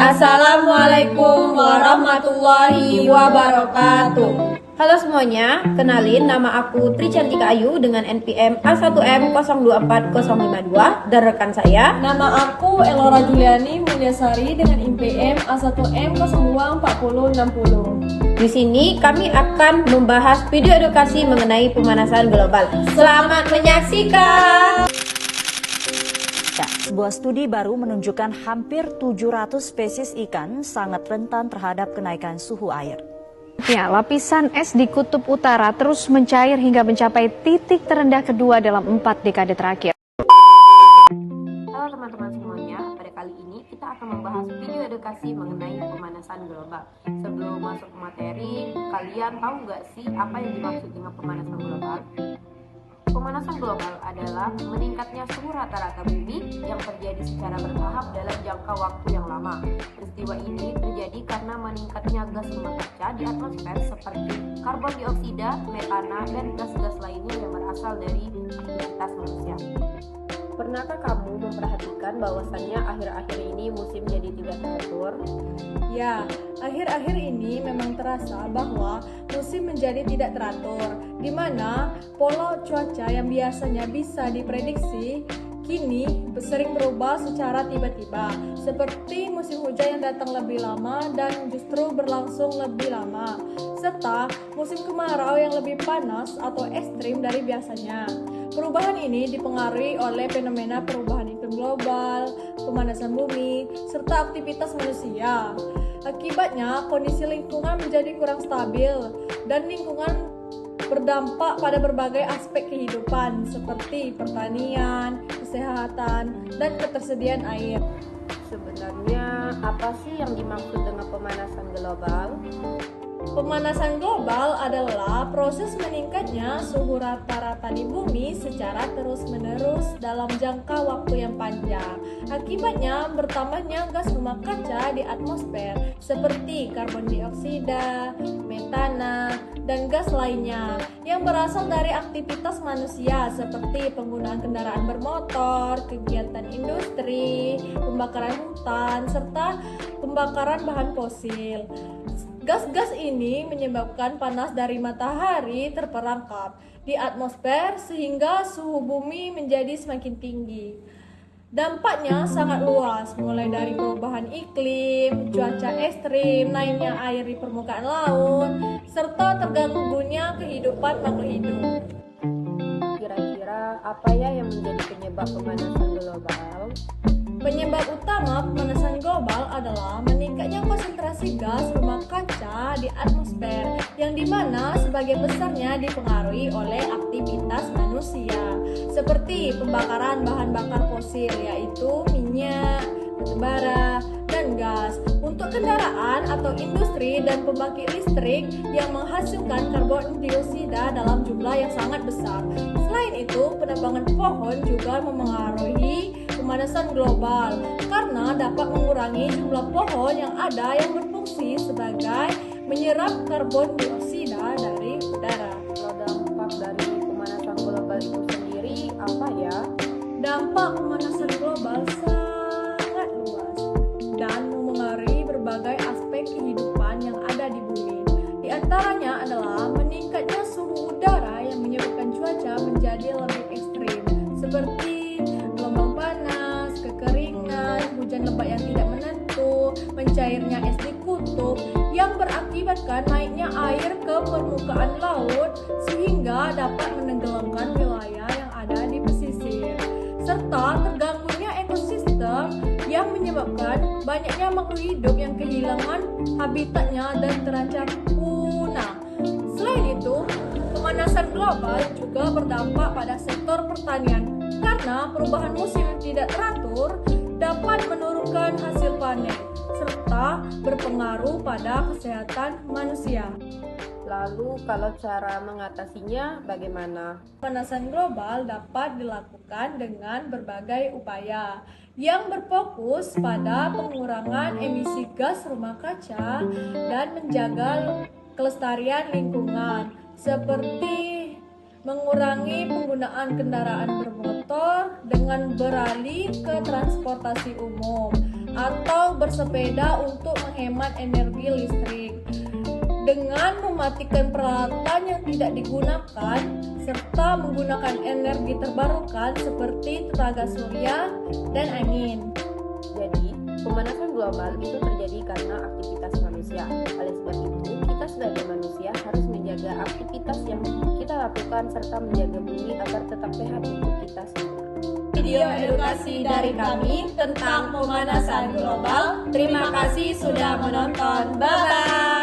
Assalamualaikum warahmatullahi wabarakatuh. Halo semuanya, kenalin nama aku Tri Cantika Ayu dengan NPM A1M024052 dan rekan saya. Nama aku Elora Juliani Mulyasari dengan NPM A1M024060. Di sini kami akan membahas video edukasi mengenai pemanasan global. Selamat menyaksikan. Ya, sebuah studi baru menunjukkan hampir 700 spesies ikan sangat rentan terhadap kenaikan suhu air. Ya, lapisan es di Kutub Utara terus mencair hingga mencapai titik terendah kedua dalam 4 dekade terakhir. Halo teman-teman semuanya, pada kali ini kita akan membahas video edukasi mengenai pemanasan global. Sebelum masuk ke materi, kalian tahu nggak sih apa yang dimaksud dengan pemanasan global? Pemanasan global adalah meningkatnya suhu rata-rata bumi yang terjadi secara bertahap dalam jangka waktu yang lama. Peristiwa ini terjadi karena meningkatnya gas rumah kaca di atmosfer seperti karbon dioksida, metana, dan gas-gas lainnya yang berasal dari aktivitas manusia. Pernahkah kamu memperhatikan bahwasannya akhir-akhir ini musim jadi tidak teratur? Ya, akhir-akhir ini memang terasa bahwa musim menjadi tidak teratur, di mana pola cuaca yang biasanya bisa diprediksi kini sering berubah secara tiba-tiba, seperti musim hujan yang datang lebih lama dan justru berlangsung lebih lama, serta musim kemarau yang lebih panas atau ekstrim dari biasanya. Perubahan ini dipengaruhi oleh fenomena perubahan iklim global, pemanasan bumi, serta aktivitas manusia. Akibatnya, kondisi lingkungan menjadi kurang stabil dan lingkungan berdampak pada berbagai aspek kehidupan seperti pertanian, kesehatan, dan ketersediaan air. Sebenarnya apa sih yang dimaksud dengan pemanasan global? Pemanasan global adalah proses meningkatnya suhu rata-rata di bumi secara terus-menerus dalam jangka waktu yang panjang. Akibatnya bertambahnya gas rumah kaca di atmosfer seperti karbon dioksida, metana, dan gas lainnya yang berasal dari aktivitas manusia seperti penggunaan kendaraan bermotor, kegiatan industri, pembakaran hutan, serta pembakaran bahan fosil. Gas-gas ini menyebabkan panas dari matahari terperangkap di atmosfer sehingga suhu bumi menjadi semakin tinggi. Dampaknya sangat luas, mulai dari perubahan iklim, cuaca ekstrim, naiknya air di permukaan laut, serta terganggunya kehidupan makhluk hidup. Kira-kira apa ya yang menjadi penyebab pemanasan global? Penyebab utama pemanasan global adalah meningkatnya konsentrasi gas rumah kaca di atmosfer yang dimana sebagian besarnya dipengaruhi oleh aktivitas manusia seperti pembakaran bahan bakar fosil yaitu minyak, batu bara, dan gas untuk kendaraan atau industri dan pembangkit listrik yang menghasilkan karbon dioksida dalam jumlah yang sangat besar. Selain itu, penebangan pohon juga memengaruhi pemanasan global karena dapat mengurangi jumlah pohon yang ada yang berfungsi sebagai menyerap karbon dioksida dari udara. Kalau dampak dari pemanasan global itu sendiri apa ya? Dampak pemanasan global sangat luas dan memengaruhi berbagai aspek kehidupan yang ada di bumi. Di antaranya adalah meningkatnya suhu udara yang menyebabkan cuaca menjadi lebih ekstrim seperti gelombang panas, kekeringan, hujan lebat yang tidak menentu, mencairnya es di kutub yang berakibatkan naiknya air ke permukaan laut sehingga dapat menenggelamkan wilayah yang ada di pesisir, serta terganggunya ekosistem yang menyebabkan banyaknya makhluk hidup yang kehilangan habitatnya dan terancam punah. Selain itu, pemanasan global juga berdampak pada sektor pertanian karena perubahan musim yang tidak teratur dapat menurunkan hasil panen serta berpengaruh pada kesehatan manusia. Lalu kalau cara mengatasinya bagaimana? Pemanasan global dapat dilakukan dengan berbagai upaya yang berfokus pada pengurangan emisi gas rumah kaca dan menjaga kelestarian lingkungan seperti mengurangi penggunaan kendaraan bermotor dengan beralih ke transportasi umum, atau bersepeda untuk menghemat energi listrik. Dengan mematikan peralatan yang tidak digunakan serta menggunakan energi terbarukan seperti tenaga surya dan angin. Jadi, pemanasan global itu terjadi karena aktivitas manusia. Oleh sebab itu, kita sebagai manusia harus menjaga aktivitas yang kita lakukan serta menjaga bumi agar tetap sehat untuk kita semua. Video edukasi dari kami tentang pemanasan global. Terima kasih sudah menonton. Bye-bye.